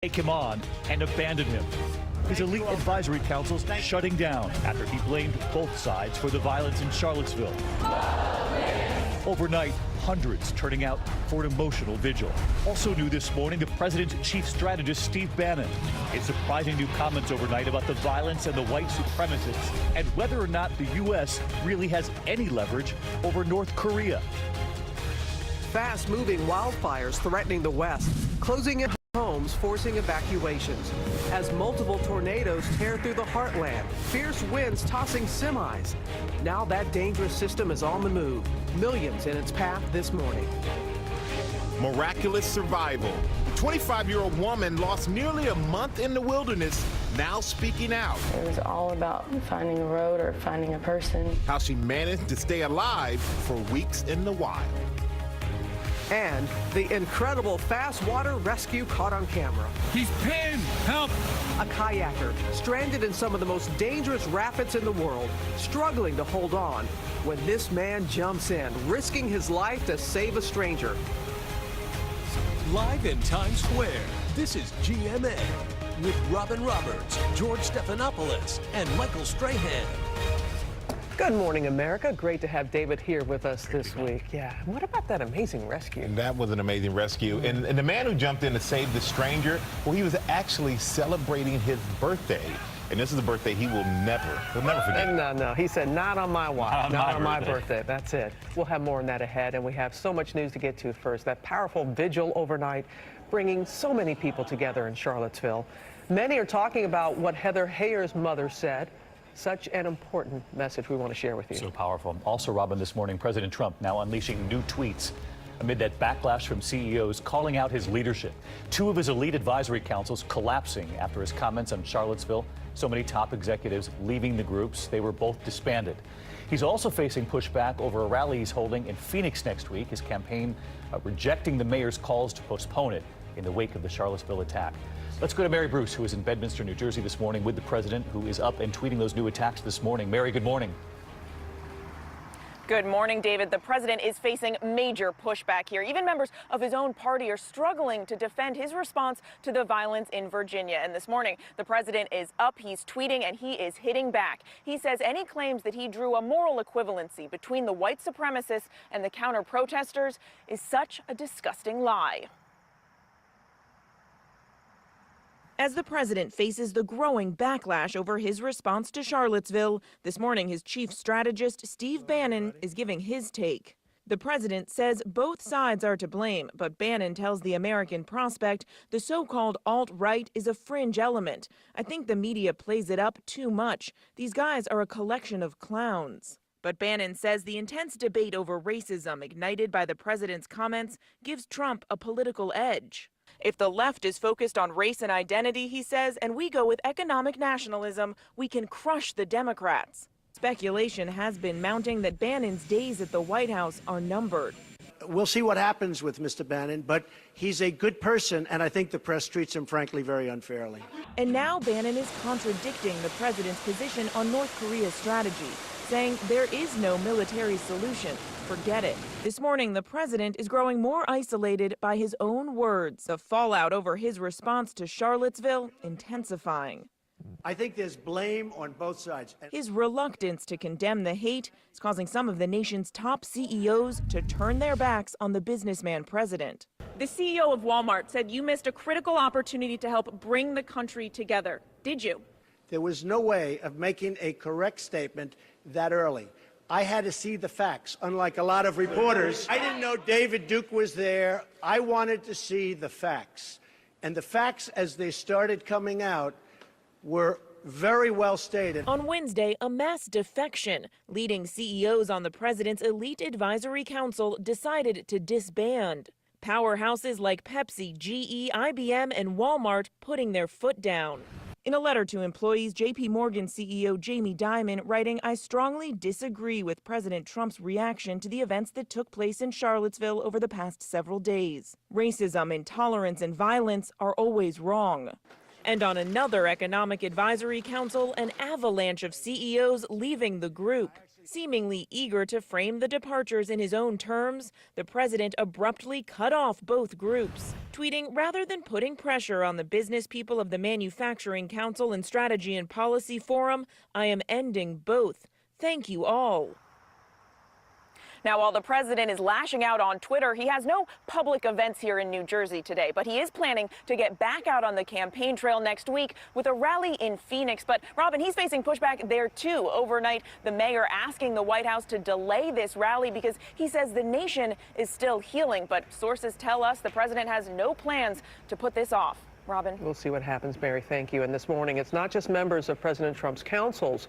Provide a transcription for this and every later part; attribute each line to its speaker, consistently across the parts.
Speaker 1: take him on and abandon him. His elite advisory council's shutting down after he blamed both sides for the violence in Charlottesville. Overnight, hundreds turning out for an emotional vigil. Also new this morning, the president's chief strategist, Steve Bannon, is surprising new comments overnight about the violence and the white supremacists and whether or not the U.S. really has any leverage over North Korea.
Speaker 2: Fast-moving wildfires threatening the West, closing in homes, forcing evacuations. As multiple tornadoes tear through the heartland, fierce winds tossing semis. Now that dangerous system is on the move. Millions in its path this morning.
Speaker 3: Miraculous survival. A 25-year-old woman lost nearly a month in the wilderness, now speaking out.
Speaker 4: It was all about finding a road or finding a person.
Speaker 3: How she managed to stay alive for weeks in the wild.
Speaker 2: And the incredible fast water rescue caught on camera.
Speaker 5: He's pinned! Help!
Speaker 2: A kayaker stranded in some of the most dangerous rapids in the world, struggling to hold on when this man jumps in, risking his life to save a stranger.
Speaker 5: Live in Times Square, this is GMA with Robin Roberts, George Stephanopoulos, and Michael Strahan.
Speaker 2: Good morning, America. Great to have David here with us this week. Yeah, what about that amazing rescue?
Speaker 3: That was an amazing rescue. And the man who jumped in to save the stranger, well, he was actually celebrating his birthday. And this is a birthday he'll never forget.
Speaker 2: No. He said, not on my watch, not on my birthday. That's it. We'll have more on that ahead, and we have so much news to get to first. That powerful vigil overnight, bringing so many people together in Charlottesville. Many are talking about what Heather Hayer's mother said. Such an important message we want to share with you.
Speaker 1: So powerful. Also, Robin, this morning, President Trump now unleashing new tweets amid that backlash from CEOs calling out his leadership. Two of his elite advisory councils collapsing after his comments on Charlottesville. So many top executives leaving the groups. They were both disbanded. He's also facing pushback over a rally he's holding in Phoenix next week. His campaign rejecting the mayor's calls to postpone it in the wake of the Charlottesville attack. Let's go to Mary Bruce, who is in Bedminster, New Jersey this morning with the president, who is up and tweeting those new attacks this morning. Mary, good morning.
Speaker 6: Good morning, David. The president is facing major pushback here. Even members of his own party are struggling to defend his response to the violence in Virginia. And this morning, the president is up, he's tweeting, and he is hitting back. He says any claims that he drew a moral equivalency between the white supremacists and the counter-protesters is such a disgusting lie. As the president faces the growing backlash over his response to Charlottesville, this morning his chief strategist, Steve Bannon, is giving his take. The president says both sides are to blame, but Bannon tells the American Prospect the so-called alt-right is a fringe element. I think the media plays it up too much. These guys are a collection of clowns. But Bannon says the intense debate over racism ignited by the president's comments gives Trump a political edge. If the left is focused on race and identity, he says, and we go with economic nationalism, we can crush the Democrats. Speculation has been mounting that Bannon's days at the White House are numbered.
Speaker 7: We'll see what happens with Mr. Bannon, but he's a good person, and I think the press treats him, frankly, very unfairly.
Speaker 6: And now Bannon is contradicting the president's position on North Korea's strategy, saying there is no military solution. Forget it. This morning, the president is growing more isolated by his own words. The fallout over his response to Charlottesville intensifying.
Speaker 7: I think there's blame on both sides.
Speaker 6: His reluctance to condemn the hate is causing some of the nation's top CEOs to turn their backs on the businessman president. The CEO of Walmart said you missed a critical opportunity to help bring the country together. Did you?
Speaker 7: There was no way of making a correct statement that early. I had to see the facts, unlike a lot of reporters. I didn't know David Duke was there. I wanted to see the facts. And the facts, as they started coming out, were very well stated.
Speaker 6: On Wednesday, a mass defection. Leading CEOs on the president's elite advisory council decided to disband. Powerhouses like Pepsi, GE, IBM, and Walmart putting their foot down. In a letter to employees, J.P. Morgan CEO Jamie Dimon writing, I strongly disagree with President Trump's reaction to the events that took place in Charlottesville over the past several days. Racism, intolerance, and violence are always wrong. And on another economic advisory council, an avalanche of CEOs leaving the group. Seemingly eager to frame the departures in his own terms, the president abruptly cut off both groups, tweeting, "Rather than putting pressure on the business people of the Manufacturing Council and Strategy and Policy Forum, I am ending both. Thank you all."
Speaker 8: Now, while the president is lashing out on Twitter, he has no public events here in New Jersey today, but he is planning to get back out on the campaign trail next week with a rally in Phoenix. But, Robin, he's facing pushback there, too. Overnight, the mayor asking the White House to delay this rally because he says the nation is still healing. But sources tell us the president has no plans to put this off. Robin?
Speaker 2: We'll see what happens, Mary. Thank you. And this morning, it's not just members of President Trump's councils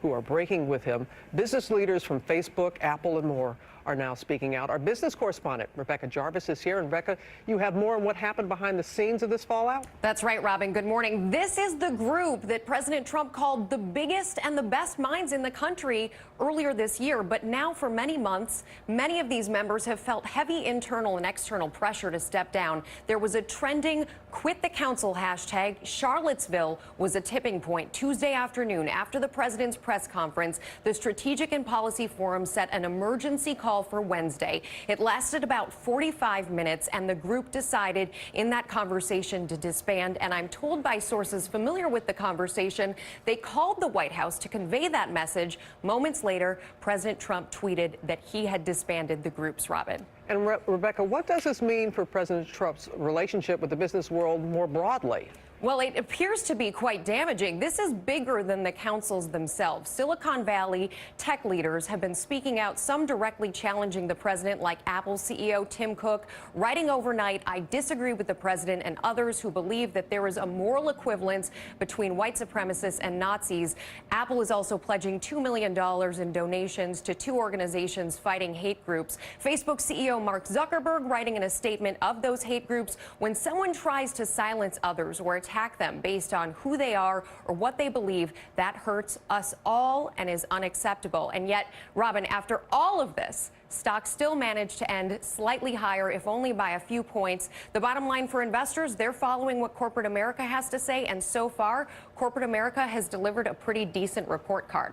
Speaker 2: who are breaking with him. Business leaders from Facebook, Apple, and more are now speaking out. Our business correspondent, Rebecca Jarvis, is here. And Rebecca, you have more on what happened behind the scenes of this fallout?
Speaker 9: That's right, Robin. Good morning. This is the group that President Trump called the biggest and the best minds in the country earlier this year. But now for many months, many of these members have felt heavy internal and external pressure to step down. There was a trending quit the council hashtag. Charlottesville was a tipping point. Tuesday afternoon, after the president's press conference, the Strategic and Policy Forum set an emergency call for Wednesday. It lasted about 45 minutes, and the group decided in that conversation to disband. And I'm told by sources familiar with the conversation, they called the White House to convey that message. Moments later, President Trump tweeted that he had disbanded the groups, Robin.
Speaker 2: And Rebecca, what does this mean for President Trump's relationship with the business world more broadly?
Speaker 9: Well, it appears to be quite damaging. This is bigger than the councils themselves. Silicon Valley tech leaders have been speaking out, some directly challenging the president, like Apple CEO Tim Cook, writing overnight, "I disagree with the president," and others who believe that there is a moral equivalence between white supremacists and Nazis. Apple is also pledging $2 million in donations to 2 organizations fighting hate groups. Facebook CEO Mark Zuckerberg writing in a statement of those hate groups, "When someone tries to silence others or attack them based on who they are or what they believe, that hurts us all and is unacceptable." And yet, Robin, after all of this, stocks still managed to end slightly higher, if only by a few points. The bottom line for investors, they're following what corporate America has to say, and so far, corporate America has delivered a pretty decent report card.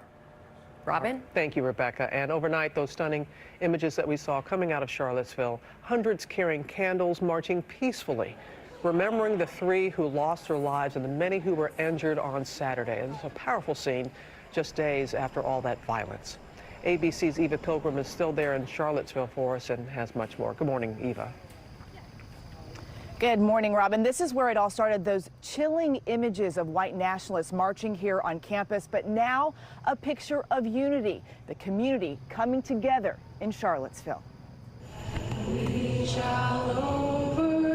Speaker 9: Robin?
Speaker 2: Thank you, Rebecca. And overnight, those stunning images that we saw coming out of Charlottesville, hundreds carrying candles, marching peacefully, remembering the 3 who lost their lives and the many who were injured on Saturday. And it's a powerful scene just days after all that violence. ABC's Eva Pilgrim is still there in Charlottesville for us and has much more. Good morning, Eva.
Speaker 10: Good morning, Robin. This is where it all started, those chilling images of white nationalists marching here on campus, but now a picture of unity, the community coming together in Charlottesville. We shall overcome.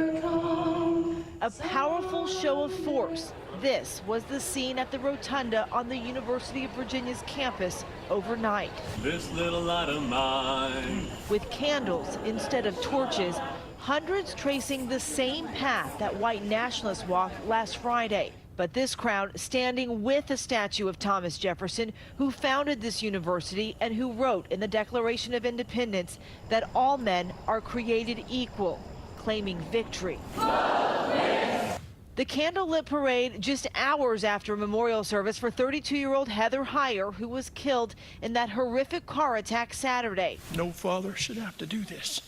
Speaker 10: A powerful show of force. This was the scene at the rotunda on the University of Virginia's campus overnight.
Speaker 11: This little light of mine.
Speaker 10: With candles instead of torches, hundreds tracing the same path that white nationalists walked last Friday. But this crowd standing with a statue of Thomas Jefferson, who founded this university and who wrote in the Declaration of Independence that all men are created equal, claiming victory. The candlelit parade just hours after a memorial service for 32-year-old Heather Heyer, who was killed in that horrific car attack Saturday.
Speaker 12: No father should have to do this.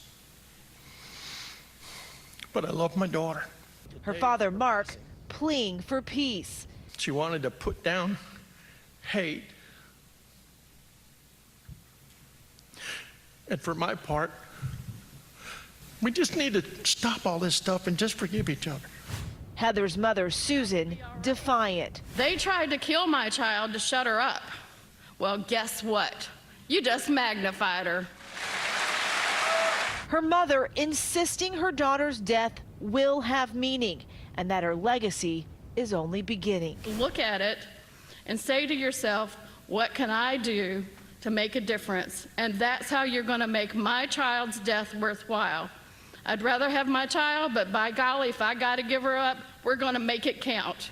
Speaker 12: But I love my daughter.
Speaker 10: Her father, Mark, pleading for peace.
Speaker 12: She wanted to put down hate. And for my part, we just need to stop all this stuff and just forgive each other.
Speaker 10: Heather's mother, Susan, defiant.
Speaker 13: They tried to kill my child to shut her up. Well, guess what? You just magnified her.
Speaker 10: Her mother insisting her daughter's death will have meaning and that her legacy is only beginning.
Speaker 13: Look at it and say to yourself, what can I do to make a difference? And that's how you're going to make my child's death worthwhile. I'd rather have my child, but by golly, if I got to give her up, we're going to make it count.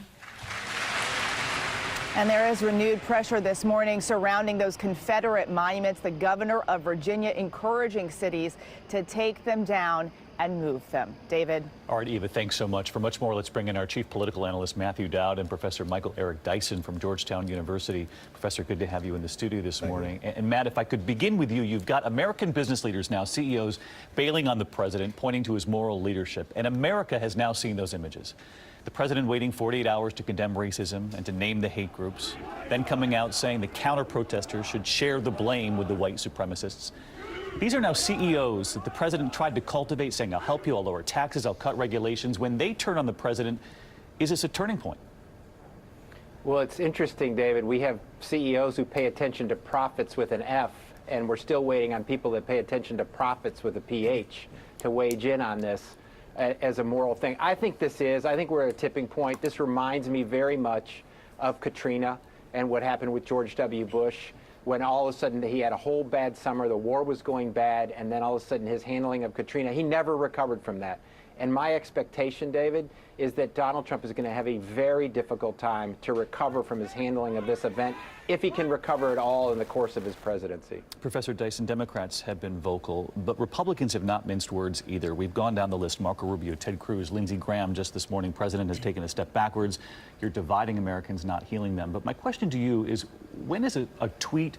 Speaker 10: And there is renewed pressure this morning surrounding those Confederate monuments. The governor of Virginia encouraging cities to take them down
Speaker 14: and move them. David?
Speaker 1: All right, Eva, thanks so much. For much more, let's bring in our chief political analyst, Matthew Dowd, and Professor Michael Eric Dyson from Georgetown University. Professor, good to have you in the studio this morning. And Matt, if I could begin with you, you've got American business leaders now, CEOs, bailing on the president, pointing to his moral leadership. And America has now seen those images. The president waiting 48 hours to condemn racism and to name the hate groups, then coming out saying the counter-protesters should share the blame with the white supremacists. These are now CEOs that the president tried to cultivate, saying, I'll help you, I'll lower taxes, I'll cut regulations. When they turn on the president, is this a turning point?
Speaker 15: Well, it's interesting, David. We have CEOs who pay attention to profits with an F, and we're still waiting on people that pay attention to profits with a PH to wage in on this as a moral thing. I think we're at a tipping point. This reminds me very much of Katrina and what happened with George W. Bush, when all of a sudden he had a whole bad summer, the war was going bad, and then all of a sudden his handling of Katrina, he never recovered from that. And my expectation, David, is that Donald Trump is going to have a very difficult time to recover from his handling of this event, if he can recover at all in the course of his presidency.
Speaker 1: Professor Dyson, Democrats have been vocal, but Republicans have not minced words either. We've gone down the list: Marco Rubio, Ted Cruz, Lindsey Graham. Just this morning, president has taken a step backwards. You're dividing Americans, not healing them. But my question to you is, when is a tweet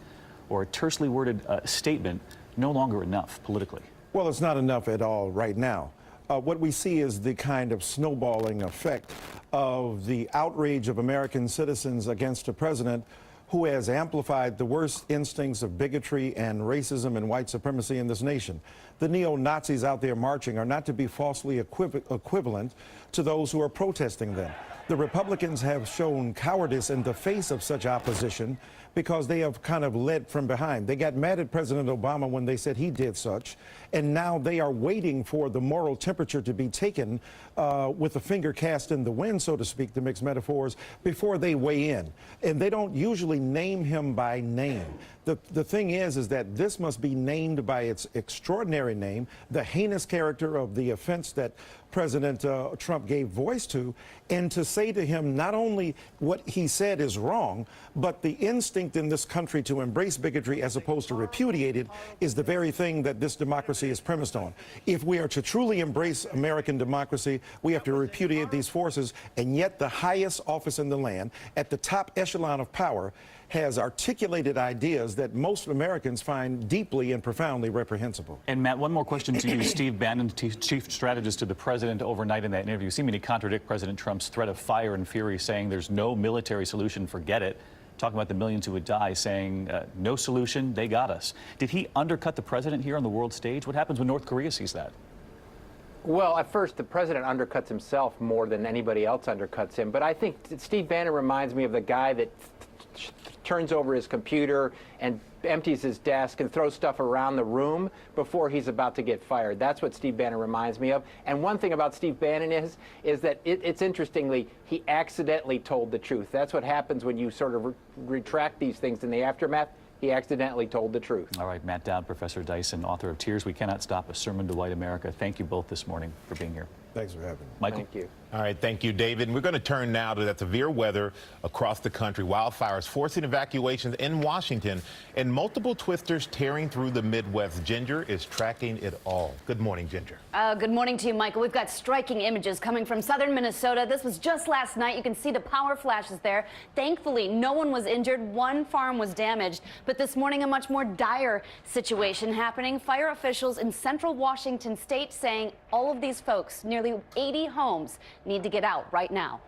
Speaker 1: or a tersely worded statement no longer enough politically?
Speaker 16: Well, it's not enough at all right now. What we see is the kind of snowballing effect of the outrage of American citizens against a president who has amplified the worst instincts of bigotry and racism and white supremacy in this nation. The neo-Nazis out there marching are not to be falsely equivalent to those who are protesting them. The Republicans have shown cowardice in the face of such opposition because they have kind of led from behind. They got mad at President Obama when they said he did such, and now they are waiting for the moral temperature to be taken with a finger cast in the wind, so to speak, to mix metaphors, before they weigh in. And they don't usually name him by name. The thing is that this must be named by its extraordinary name, the heinous character of the offense that President Trump gave voice to, and to say to him not only what he said is wrong, but the instinct in this country to embrace bigotry as opposed to repudiate it is the very thing that this democracy is premised on. If we are to truly embrace American democracy, we have to repudiate these forces, and yet the highest office in the land, at the top echelon of power, has articulated ideas that most Americans find deeply and profoundly reprehensible.
Speaker 1: And Matt, one more question to you. Steve Bannon, chief strategist to the president, overnight in that interview, seeming to contradict President Trump's threat of fire and fury, saying there's no military solution, forget it. Talking about the millions who would die, saying no solution, they got us. Did he undercut the president here on the world stage? What happens when North Korea sees that?
Speaker 15: Well, at first, the president undercuts himself more than anybody else undercuts him. But I think Steve Bannon reminds me of the guy that turns over his computer and empties his desk and throws stuff around the room before he's about to get fired. That's what Steve Bannon reminds me of. And one thing about Steve Bannon is that it's interestingly, he accidentally told the truth. That's what happens when you sort of retract these things in the aftermath. He accidentally told the truth.
Speaker 1: All right, Matt Dowd, Professor Dyson, author of Tears We Cannot Stop, A Sermon to White America. Thank you both this morning for being here.
Speaker 16: Thanks for having me.
Speaker 1: Michael?
Speaker 15: Thank you.
Speaker 3: All right, thank you, David. And we're going to turn now to that severe weather across the country. Wildfires forcing evacuations in Washington and multiple twisters tearing through the Midwest. Ginger is tracking it all. Good morning, Ginger.
Speaker 17: Good morning to you, Michael. We've got striking images coming from southern Minnesota. This was just last night. You can see the power flashes there. Thankfully, no one was injured. One farm was damaged. But this morning, a much more dire situation happening. Fire officials in central Washington state saying all of these folks, nearly 80 homes, need to get out right now.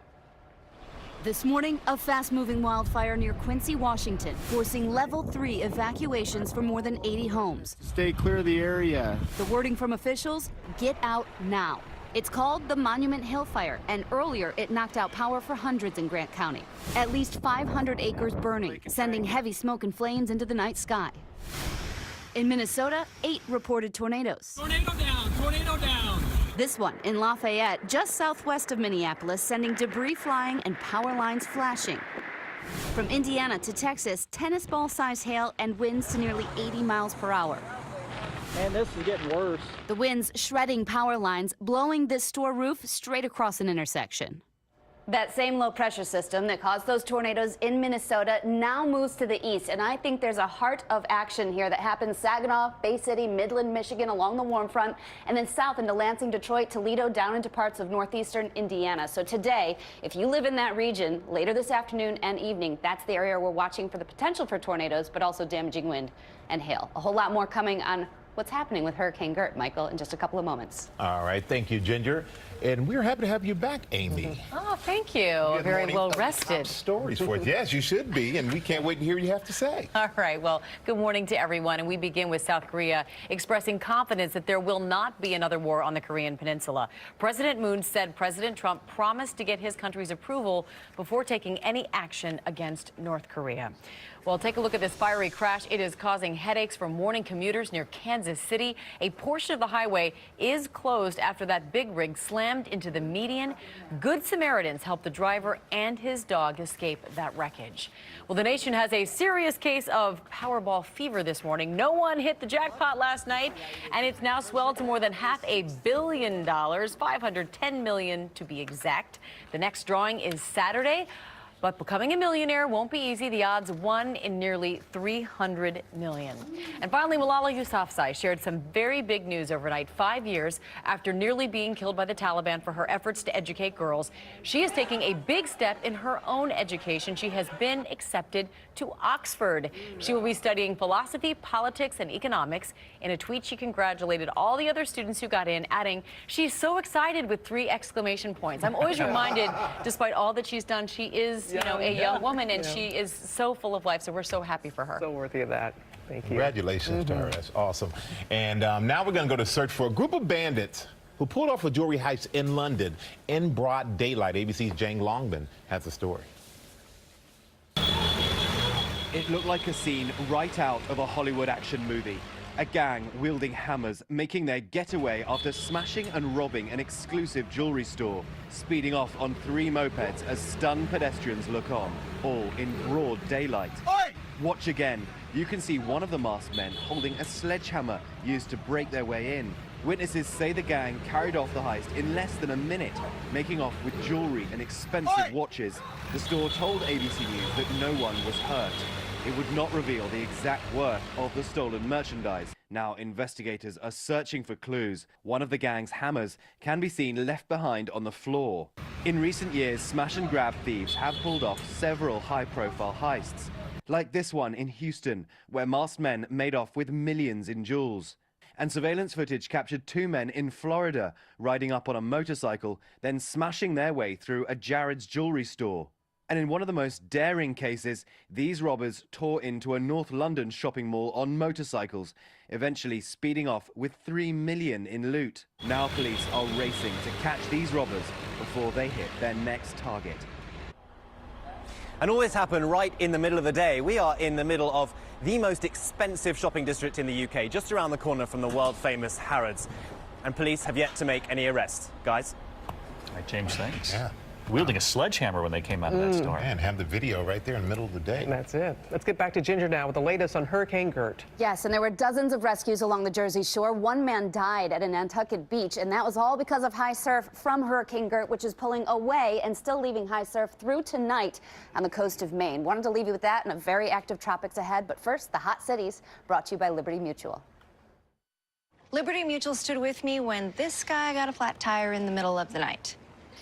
Speaker 17: This morning, a fast-moving wildfire near Quincy, Washington, forcing level 3 evacuations for more than 80 homes.
Speaker 18: Stay clear of the area.
Speaker 17: The wording from officials, get out now. It's called the Monument Hill Fire, and earlier it knocked out power for hundreds in Grant County. At least 500 acres burning, sending heavy smoke and flames into the night sky. In Minnesota, 8 reported tornadoes.
Speaker 11: Tornado down, tornado down.
Speaker 17: This one in Lafayette, just southwest of Minneapolis, sending debris flying and power lines flashing. From Indiana to Texas, tennis ball-sized hail and winds to nearly 80 miles per hour.
Speaker 18: Man, this is getting worse.
Speaker 17: The winds shredding power lines, blowing this store roof straight across an intersection. That same low pressure system that caused those tornadoes in Minnesota now moves to the east. And I think there's a heart of action here that happens Saginaw, Bay City, Midland, Michigan along the warm front, and then south into Lansing, Detroit, Toledo, down into parts of northeastern Indiana. So today, if you live in that region, later this afternoon and evening, that's the area we're watching for the potential for tornadoes, but also damaging wind and hail. A whole lot more coming on what's happening with Hurricane Gert, Michael, in just a couple of moments.
Speaker 3: All right. Thank you, Ginger. And we're happy to have you back, Amy.
Speaker 14: Oh, thank you. Very well rested.
Speaker 3: Stories for us. Yes, you should be, and we can't wait to hear what you have to say.
Speaker 14: All right. Well, good morning to everyone. And we begin with South Korea expressing confidence that there will not be another war on the Korean peninsula. President Moon said President Trump promised to get his country's approval before taking any action against North Korea. Well, take a look at this fiery crash. It is causing headaches for morning commuters near Kansas City. A portion of the highway is closed after that big rig slammed into the median. Good Samaritans helped the driver and his dog escape that wreckage. Well, the nation has a serious case of Powerball fever this morning. No one hit the jackpot last night, and it's now swelled to more than $500 million, $510 million to be exact. The next drawing is Saturday. But becoming a millionaire won't be easy. The odds 1 in nearly 300 million. And finally, Malala Yousafzai shared some very big news overnight. 5 years after nearly being killed by the Taliban for her efforts to educate girls, she is taking a big step in her own education. She has been accepted to Oxford. She will be studying philosophy, politics, and economics. In a tweet, she congratulated all the other students who got in, adding, "She's so excited," with 3 exclamation points. I'm always reminded, despite all that she's done, she is a young woman, and she is so full of life, so we're so happy for her.
Speaker 2: So worthy of that. Thank you.
Speaker 3: Congratulations to her. That's awesome. And now we're going to go to search for a group of bandits who pulled off a jewelry heist in London in broad daylight. ABC's Jane Longman has the story.
Speaker 19: It looked like a scene right out of a Hollywood action movie. A gang wielding hammers making their getaway after smashing and robbing an exclusive jewelry store, speeding off on 3 mopeds as stunned pedestrians look on, all in broad daylight. Oi! Watch again. You can see one of the masked men holding a sledgehammer used to break their way in. Witnesses say the gang carried off the heist in less than a minute, making off with jewelry and expensive watches. The store told ABC News that no one was hurt. It would not reveal the exact worth of the stolen merchandise. Now investigators are searching for clues. One of the gang's hammers can be seen left behind on the floor. In recent years, smash and grab thieves have pulled off several high-profile heists, like this one in Houston, where masked men made off with millions in jewels. And surveillance footage captured 2 men in Florida riding up on a motorcycle, then smashing their way through a Jared's jewelry store. And in one of the most daring cases, these robbers tore into a North London shopping mall on motorcycles, eventually speeding off with $3 million in loot. Now police are racing to catch these robbers before they hit their next target.
Speaker 20: And all this happened right in the middle of the day. We are in the middle of the most expensive shopping district in the UK, just around the corner from the world-famous Harrods. And police have yet to make any arrests. Guys?
Speaker 1: All right, James, thanks.
Speaker 3: Yeah.
Speaker 1: Wielding a sledgehammer when they came out of that store.
Speaker 3: And have the video right there in the middle of the day.
Speaker 2: And that's it. Let's get back to Ginger now with the latest on Hurricane Gert.
Speaker 17: Yes, and there were dozens of rescues along the Jersey Shore. 1 man died at a Nantucket beach, and that was all because of high surf from Hurricane Gert, which is pulling away and still leaving high surf through tonight on the coast of Maine. Wanted to leave you with that and a very active tropics ahead. But first, the hot cities, brought to you by Liberty Mutual.
Speaker 21: Liberty Mutual stood with me when this guy got a flat tire in the middle of the night.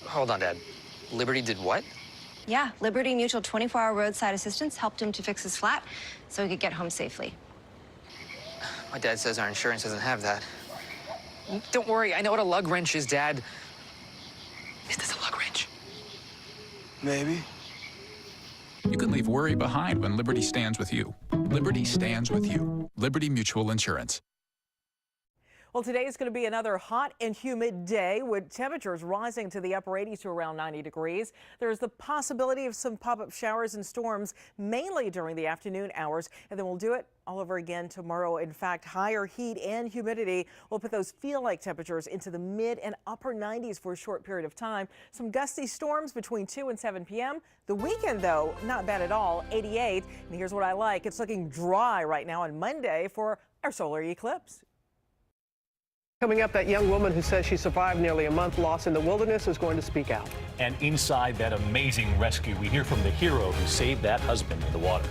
Speaker 22: Hold on, Dad. Liberty did what?
Speaker 21: Yeah, Liberty Mutual 24-hour roadside assistance helped him to fix his flat so he could get home safely.
Speaker 22: My dad says our insurance doesn't have that. Don't worry, I know what a lug wrench is, Dad. Is this a lug wrench?
Speaker 23: Maybe.
Speaker 24: You can leave worry behind when Liberty stands with you. Liberty stands with you. Liberty Mutual Insurance.
Speaker 25: Well, today is going to be another hot and humid day with temperatures rising to the upper 80s to around 90 degrees. There's the possibility of some pop-up showers and storms, mainly during the afternoon hours, and then we'll do it all over again tomorrow. In fact, higher heat and humidity will put those feel-like temperatures into the mid and upper 90s for a short period of time. Some gusty storms between 2 and 7 p.m. The weekend, though, not bad at all, 88. And here's what I like. It's looking dry right now on Monday for our solar eclipse.
Speaker 2: Coming up, that young woman who says she survived nearly a month lost in the wilderness is going to speak out.
Speaker 1: And inside that amazing rescue, we hear from the hero who saved that husband in the water.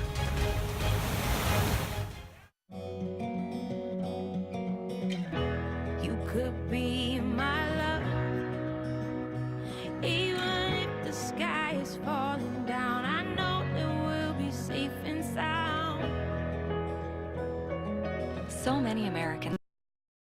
Speaker 4: You could be my love, even if the sky is falling down. I know that we'll be safe and sound.
Speaker 21: So many Americans